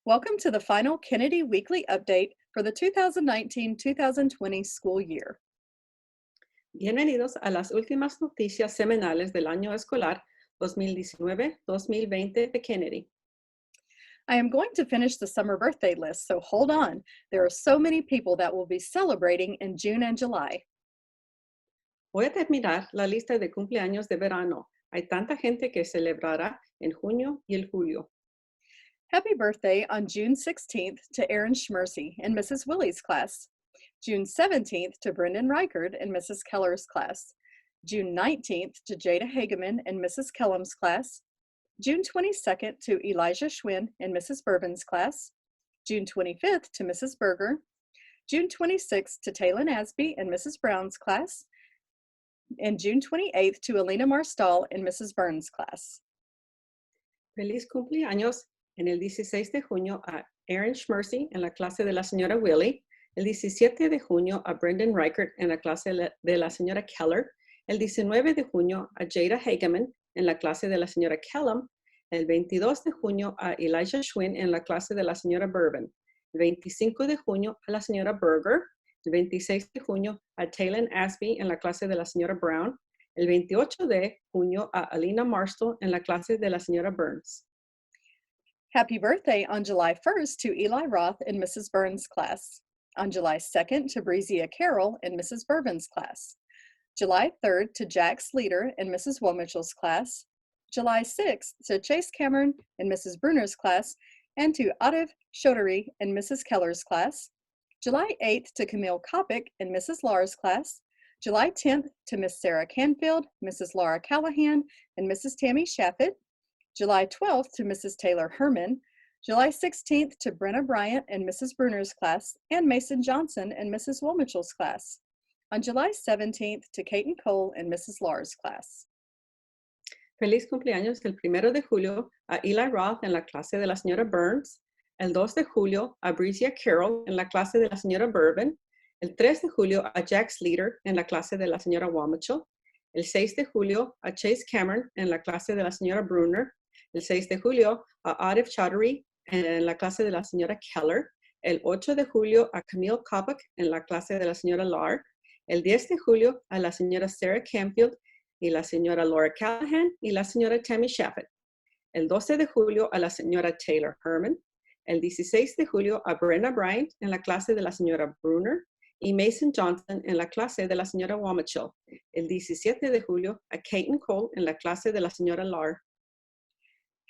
Welcome to the final Kennedy Weekly Update for the 2019-2020 school year. Bienvenidos a las últimas noticias semanales del año escolar 2019-2020 de Kennedy. I am going to finish the summer birthday list, so hold on. There are so many people that will be celebrating in June and July. Voy a terminar la lista de cumpleaños de verano. Hay tanta gente que celebrará en junio y el julio. Happy birthday on June 16th to Aaron Schmersey in Mrs. Willie's class. June 17th to Brendan Reichard in Mrs. Keller's class. June 19th to Jada Hageman in Mrs. Kellum's class. June 22nd to Elijah Schwinn in Mrs. Bourbon's class. June 25th to Mrs. Berger. June 26th to Taylor Asby in Mrs. Brown's class. And June 28th to Alina Marstal in Mrs. Burns' class. Feliz cumpleaños en el 16 de junio a Aaron Schmersey en la clase de la señora Willie. El 17 de junio a Brendan Reichert en la clase de la señora Keller. El 19 de junio a Jada Hageman en la clase de la señora Kellum. El 22 de junio a Elijah Schwinn en la clase de la señora Bourbon. El 25 de junio a la señora Berger. El 26 de junio a Taylor Asby en la clase de la señora Brown. El 28 de junio a Alina Marstal en la clase de la señora Burns. Happy birthday on July 1st to Eli Roth in Mrs. Burns' class. On July 2nd to Breezia Carroll in Mrs. Bourbon's class. July 3rd to Jack Sleater in Mrs. Womitchell's class. July 6th to Chase Cameron in Mrs. Bruner's class and to Atif Chaudhary in Mrs. Keller's class. July 8th to Camille Kopic in Mrs. Laura's class. July 10th to Miss Sarah Canfield, Mrs. Laura Callahan, and Mrs. Tammy Shaffett. July 12th to Mrs. Taylor Herman. July 16th to Brenna Bryant in Mrs. Bruner's class and Mason Johnson in Mrs. Womitchell's class. On July 17th to Kaiten Cole in Mrs. Laura's class. Feliz cumpleaños el 1 de julio a Eli Roth en la clase de la señora Burns. El 2 de julio a Breezia Carroll en la clase de la señora Bourbon. El 3 de julio a Jack Sleater en la clase de la señora Womitchell. El 6 de julio a Chase Cameron en la clase de la señora Bruner. El 6 de julio a Atif Chaudhary en la clase de la señora Keller. El 8 de julio a Camille Kopic en la clase de la señora Lahr. El 10 de julio a la señora Sarah Canfield y la señora Laura Callahan y la señora Tammy Shaffett. El 12 de julio a la señora Taylor Herman. El 16 de julio a Brenna Bryant en la clase de la señora Bruner y Mason Johnson en la clase de la señora Womitchell. El 17 de julio a Kaiten Cole en la clase de la señora Lahr.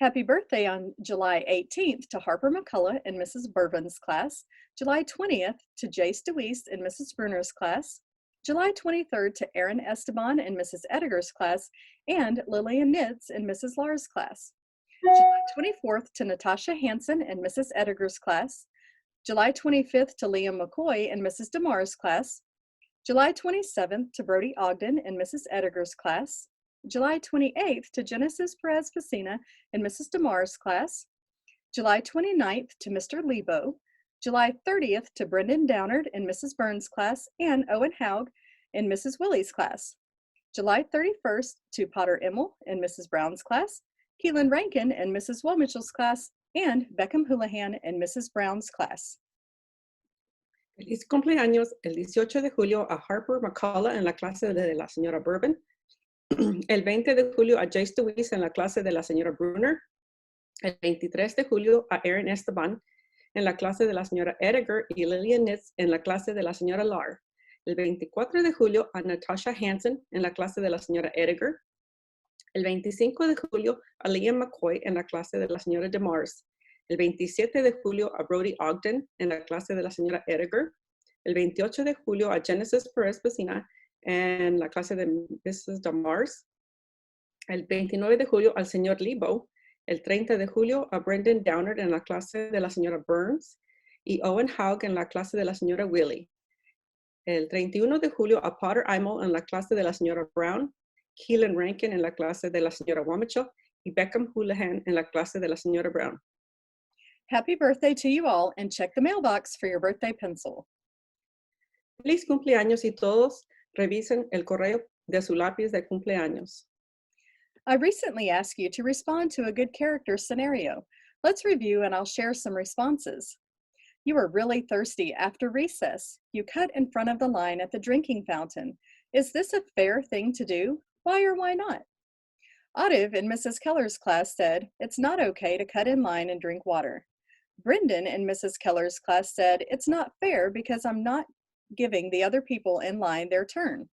Happy birthday on July 18th to Harper McCullough in Mrs. Bourbon's class. July 20th to Jace DeWeese in Mrs. Bruner's class. July 23rd to Aaron Esteban in Mrs. Ediger's class and Lillian Nitz in Mrs. Lahr's class. July 24th to Natasha Hansen in Mrs. Ediger's class. July 25th to Liam McCoy in Mrs. DeMar's class. July 27th to Brody Ogden in Mrs. Ediger's class. July 28th to Genesis Perez Facina in Mrs. DeMar's class. July 29th to Mr. Lebo. July 30th to Brendan Downard in Mrs. Burns' class and Owen Haug in Mrs. Willie's class. July 31st to Potter Immel in Mrs. Brown's class, Keelan Rankin in Mrs. Womitchell's class, and Beckham Houlihan in Mrs. Brown's class. Feliz cumpleaños el 18 de julio a Harper McCullough en la clase de la señora Bourbon. El 20 de julio a Jace DeWeese en la clase de la señora Bruner. El 23 de julio a Aaron Esteban en la clase de la señora Ediger y Lillian Nitz en la clase de la señora Lahr. El 24 de julio a Natasha Hansen en la clase de la señora Ediger. El 25 de julio a Liam McCoy en la clase de la señora DeMars. El 27 de julio a Brody Ogden en la clase de la señora Ediger. El 28 de julio a Genesis Perez Vecina en la clase de Mrs. DeMars. El 29 de julio al señor Lebo. El 30 de julio a Brendan Downard en la clase de la señora Burns y Owen Haug en la clase de la señora Willie. El 31 de julio a Potter Immel en la clase de la señora Brown, Keelan Rankin en la clase de la señora Womitchell y Beckham Houlihan en la clase de la señora Brown. Happy birthday to you all, and check the mailbox for your birthday pencil. Feliz cumpleaños y todos revisen el correo de su lápiz de cumpleaños. I recently asked you to respond to a good character scenario. Let's review and I'll share some responses. You were really thirsty after recess. You cut in front of the line at the drinking fountain. Is this a fair thing to do? Why or why not? Audive in Mrs. Keller's class said, it's not okay to cut in line and drink water. Brendan in Mrs. Keller's class said, it's not fair because I'm not giving the other people in line their turn.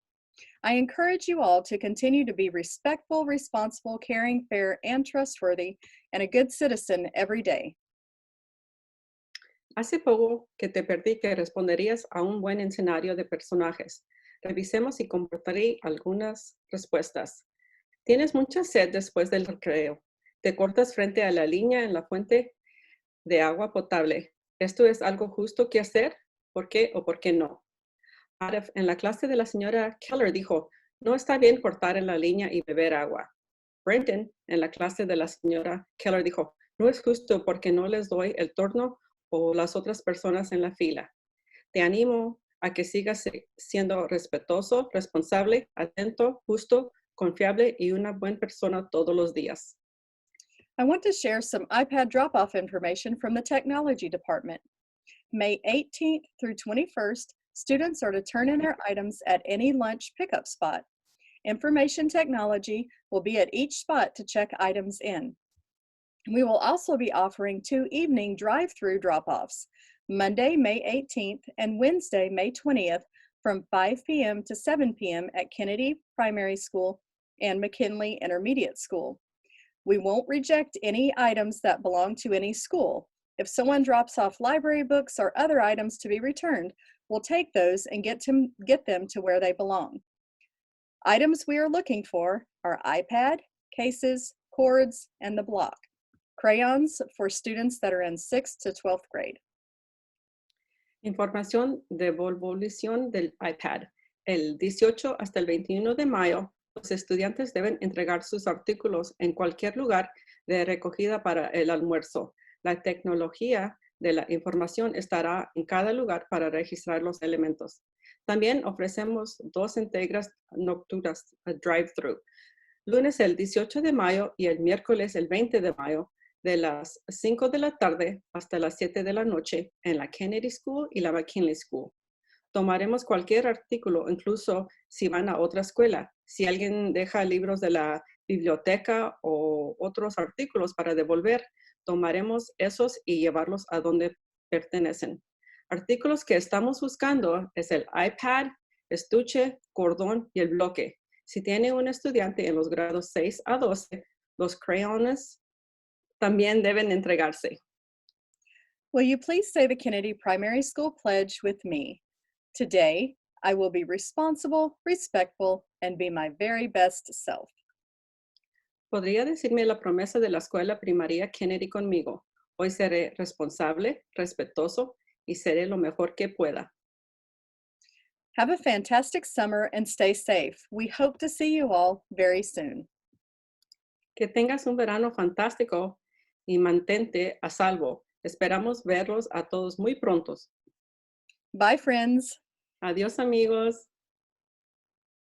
I encourage you all to continue to be respectful, responsible, caring, fair, and trustworthy, and a good citizen every day. Hace poco que te perdí que responderías a un buen escenario de personajes. Revisemos y compartiré algunas respuestas. Tienes mucha sed después del recreo. Te cortas frente a la línea en la fuente de agua potable. ¿Esto es algo justo que hacer? ¿Por qué o por qué no? Arif, en la clase de la señora Keller dijo, no está bien cortar en la línea y beber agua. Brendan, en la clase de la señora Keller dijo, no es justo porque no les doy el turno o las otras personas en la fila. Te animo a que sigas siendo respetuoso, responsable, atento, justo, confiable y una buena persona todos los días. I want to share some iPad drop-off information from the technology department. May 18th through 21st, students are to turn in their items at any lunch pickup spot. Information technology will be at each spot to check items in. We will also be offering 2 evening drive-through drop-offs, Monday, May 18th and Wednesday, May 20th from 5 p.m. to 7 p.m. at Kennedy Primary School and McKinley Intermediate School. We won't reject any items that belong to any school. If someone drops off library books or other items to be returned, we'll take those and get them to where they belong. Items we are looking for are iPad, cases, cords, and the block. Crayons for students that are in 6th to 12th grade. Información de devolución del iPad. El 18 hasta el 21 de mayo, los estudiantes deben entregar sus artículos en cualquier lugar de recogida para el almuerzo. La tecnología de la información estará en cada lugar para registrar los elementos. También ofrecemos 2 entregas nocturnas, drive-thru, lunes el 18 de mayo y el miércoles el 20 de mayo, de las 5 de la tarde hasta las 7 de la noche en la Kennedy School y la McKinley School. Tomaremos cualquier artículo, incluso si van a otra escuela. Si alguien deja libros de la biblioteca o otros artículos para devolver, tomaremos esos y llevarlos a donde pertenecen. Artículos que estamos buscando es el iPad, estuche, cordón y el bloque. Si tiene un estudiante en los grados 6 a 12, los crayones también deben entregarse. Will you please say the Kennedy Primary School Pledge with me? Today, I will be responsible, respectful, and be my very best self. ¿Podría decirme la promesa de la escuela primaria Kennedy conmigo? Hoy seré responsable, respetuoso y seré lo mejor que pueda. Have a fantastic summer and stay safe. We hope to see you all very soon. Que tengas un verano fantástico y mantente a salvo. Esperamos verlos a todos muy prontos. Bye, friends. Adiós, amigos.